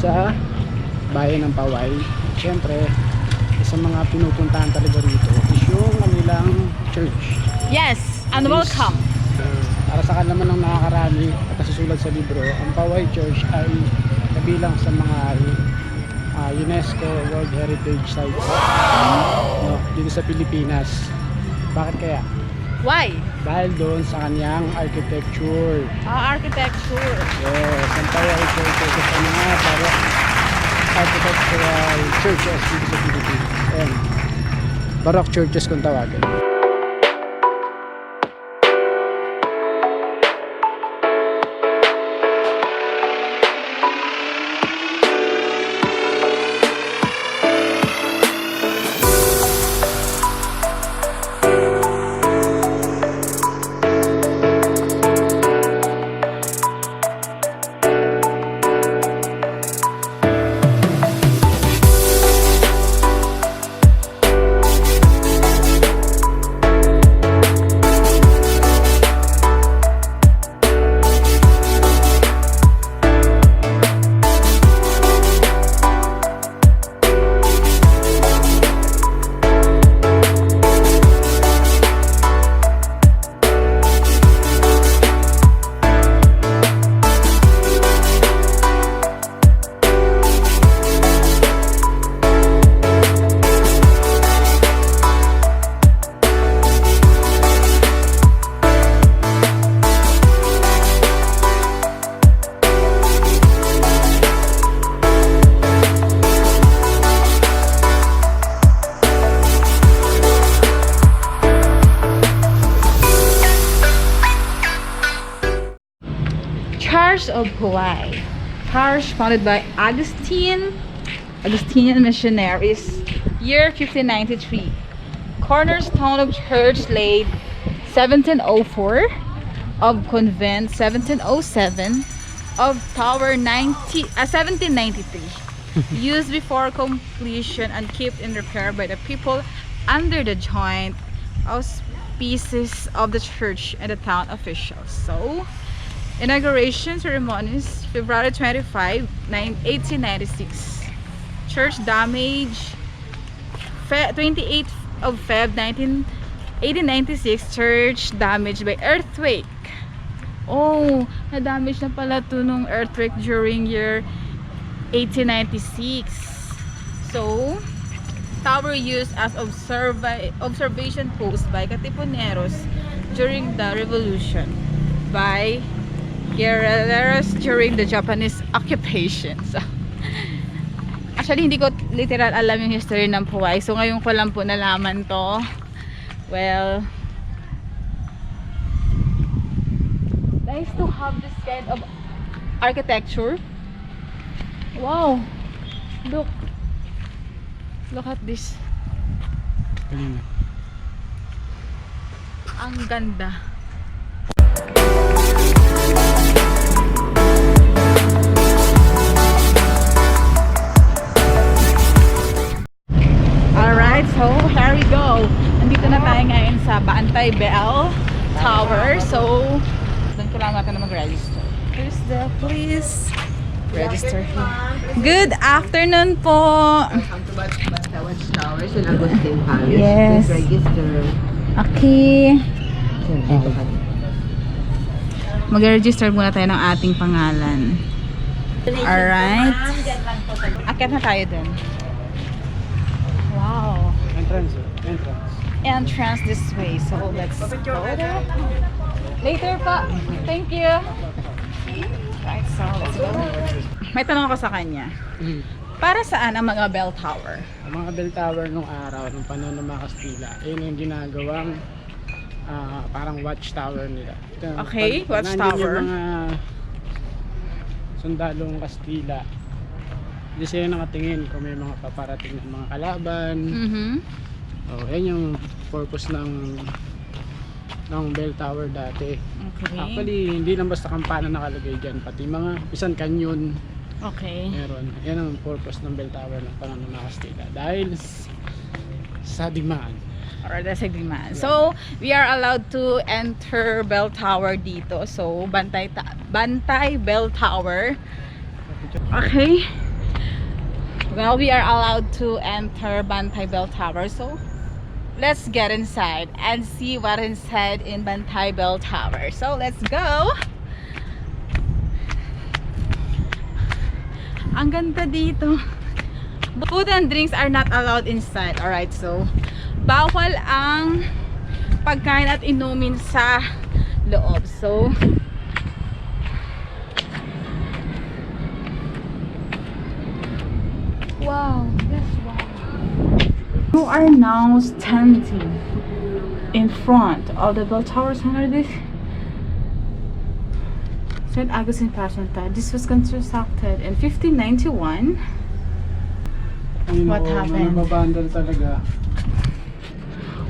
Sa bayan ng Paoay. Siyempre, sa mga pinupuntahan talaga rito is yung kanilang church. Yes, and welcome. Para sa naman ng nakakarami at nasusulat sa libro, ang Paoay Church ay kabilang sa mga UNESCO World Heritage Sites no, dito sa Pilipinas. Bakit kaya? Why? Dahil doon sa kanyang architecture. Architecture. Yes, ang Paoay Church ay sa mga parang architectural churches dito sa Pilipinas. Ayan. Baroque churches kung tawagin. Church of Paoay. Parish founded by Augustinian missionaries, year 1593. Cornerstone of church laid 1704, of convent 1707, of tower 1793. Used before completion and kept in repair by the people under the joint auspices of the church and the town officials. So, inauguration ceremonies February 25, 1896. Church damage 28 of Feb 1896. Church damaged by earthquake. Oh, na-damage na pala to nung earthquake during year 1896. So, tower used as observation post by Katipuneros during the revolution, by guerrillas during the Japanese occupation. So, actually, hindi ko literal alam yung history ng Paoay. So, ngayon ko lang po nalaman to. Well, nice to have this kind of architecture. Wow! Look at this. Ang ganda. Alright, so here we go. Nandito na tayo ngayon sa Bantay Bell Tower. So, doon ko lang natin na mag-register. Here's the please. Register here. Good afternoon po. Welcome to Bantay Tower in Agustin Parish. Yes. Please register. Okay. Mag-register muna tayo ng ating pangalan. Alright. Akit na tayo dun. Wow. Entrance. Entrance this way. So let's go there. Later pa. Thank you. Right, so let's go. May tanong ako sa kanya. Para saan ang mga bell tower? Ang mga bell tower nung araw, nung panahon ng mga Kastila, ayun yung ginagawang parang watchtower nila. Okay, watchtower. Yung mga sundalong Kastila, hindi sila nakatingin kung may mga paparating ng mga kalaban Oh, yan yung purpose ng bell tower dati. Okay. Actually, hindi lang basta kampana nakalagay dyan, pati mga isang kanyon Okay. meron. Yan ang purpose ng bell tower ng panahon ng Kastila dahil sa digmaan. Alright, that's a demand. So, we are allowed to enter bell tower dito. So, Bantay Bell Tower. Okay. Well, we are allowed to enter Bantay Bell Tower. So, let's get inside and see what is inside in Bantay Bell Tower. So, let's go. Ang ganda dito. Food and drinks are not allowed inside. Alright, so bawal ang pagkain at inumin sa loob. So, wow, that's wow. You are now standing in front of the bell tower. Under this St. Augustine Placenta. This was constructed in 1591. What happened? Nababandal talaga.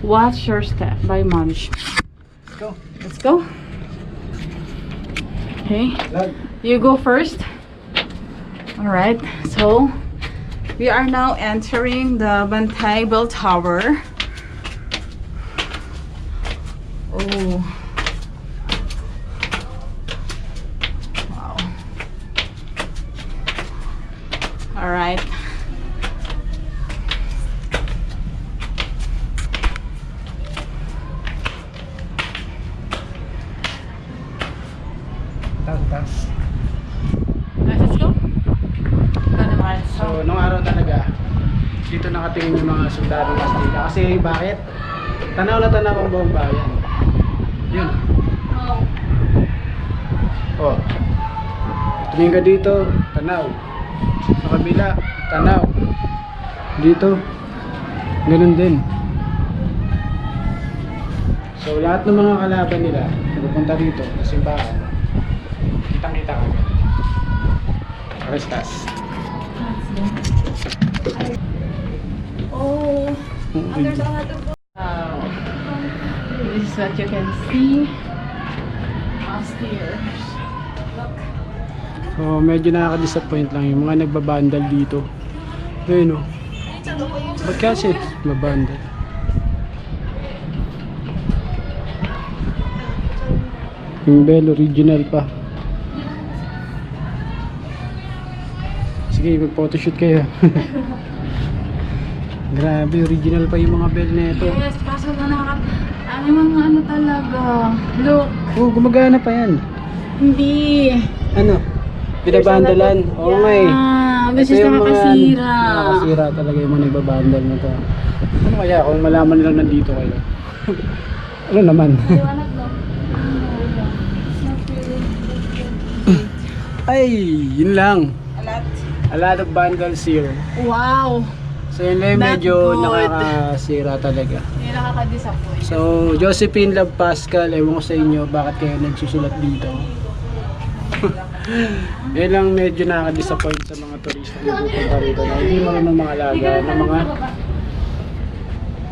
Watch your step by management. Let's go. Let's go. Okay, Lag. you go first. Alright, so we are now entering the Bantay Bell Tower. Oh. Wow. Alright. Tas. Let's go. So, nung araw talaga, dito nakatingin yung mga sundalo ng Kastila. Kasi bakit? Tanaw na tanaw ang buong bayan. Yun. Oh. Tumingin ka dito, tanaw. Sa kabila, tanaw. Dito, ganun din. So, lahat ng mga kalaban nila, pupunta dito sa simbahan. Kitang-kita ka. Arestas. Oh, there's a lot of wow. This is what you can see upstairs. Look. So, medyo nakaka-disappoint lang yung mga nagbabandal dito. Ayun o. Ba't kasi babandal? Yung bell original pa. Sige, mag-photoshoot kayo. Grabe, original pa yung mga bell nito. Yes, kaso na ano mga ano talaga. Look. Oh, gumagana pa yan. Hindi. Ano? Binabandalan? Oo nga eh. Which Ito is yung mga nakakasira. nakakasira talaga yung mga nagbabandal na to. Ano kaya kung malaman nilang nandito kayo? Ano naman? Liwanag lang. Ay, yun lang. A lot. A lot of vandals here. Wow. So yun lang, Not medyo good. nakakasira talaga. Hindi nakaka-disappoint. So, Josephine Love Pascal, ewan ko sa inyo bakit kayo nagsusulat dito. Yun lang medyo nakaka-disappoint sa mga turista na pupunta rito na hindi marunong mga alaga ng mga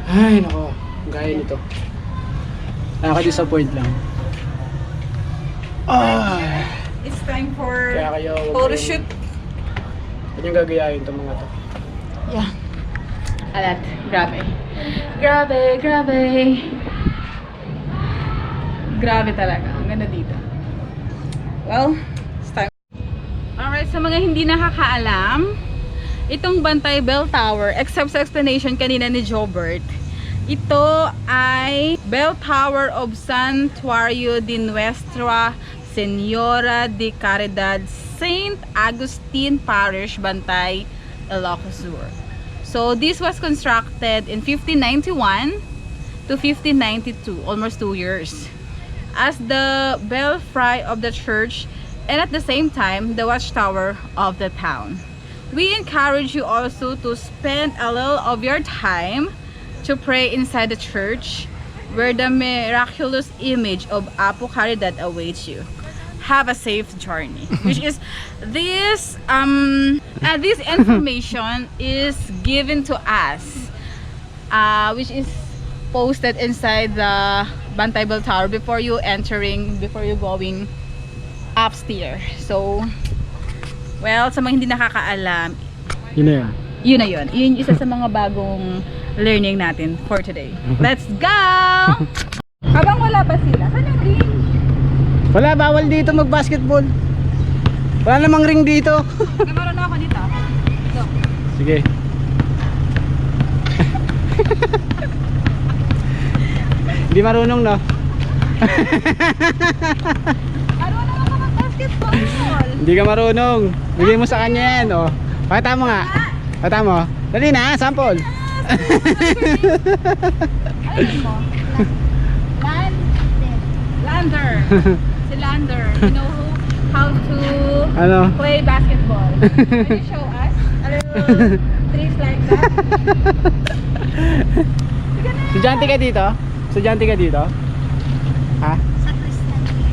ay nako, gaya nito. Nakaka-disappoint lang. It's time for Kaya kayo photo shoot. Huwag yung gagayahin itong mga to. Yeah. Alat. Grabe. Grabe, grabe. Grabe talaga. Ang ganda dito. Well, it's time. Alright, sa mga hindi nakakaalam, itong Bantay Bell Tower, except sa explanation kanina ni Jobert, ito ay Bell Tower of Santuario de Nuestra Señora de Caridad, St. Augustine Parish, Bantay, Ilocos Sur. So this was constructed in 1591 to 1592, almost 2 years, as the belfry of the church and at the same time the watchtower of the town. We encourage you also to spend a little of your time to pray inside the church where the miraculous image of Apo Caridad awaits you. Have a safe journey. Which is this this information is given to us which is posted inside the Bantay Bell Tower before you going upstairs. So, well, sa mga hindi nakakaalam, Yun na yun. yun na yun. Yun yung isa sa mga bagong learning natin for today. Let's go! Habang wala pa sila, saan yung ring? Wala, bawal dito mag-basketball. Wala namang ring dito. Nagkaroon na ako dito. So, Sige. Hindi marunong, no? ano naman ka mag-basketball? Hindi ka marunong. Bigay mo sa kanya yan, oh. Pakita mo nga. Pakita mo. Dali na, sample. Ano yun mo? Lander. Si Lander. You know how to Ano? play basketball. Can you show us a little tricks like that? Estudyante ka dito? Estudyante ka dito? Ha?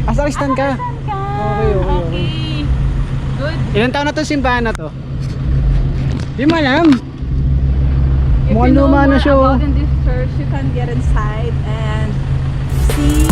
Ah, sa Kristan ka? Okay, okay, okay. Okay. Good. Ilan taon na to simbahan na to? Di mo alam. If Mukhang you know luma na more siya, oh. about in this church, you can get inside and see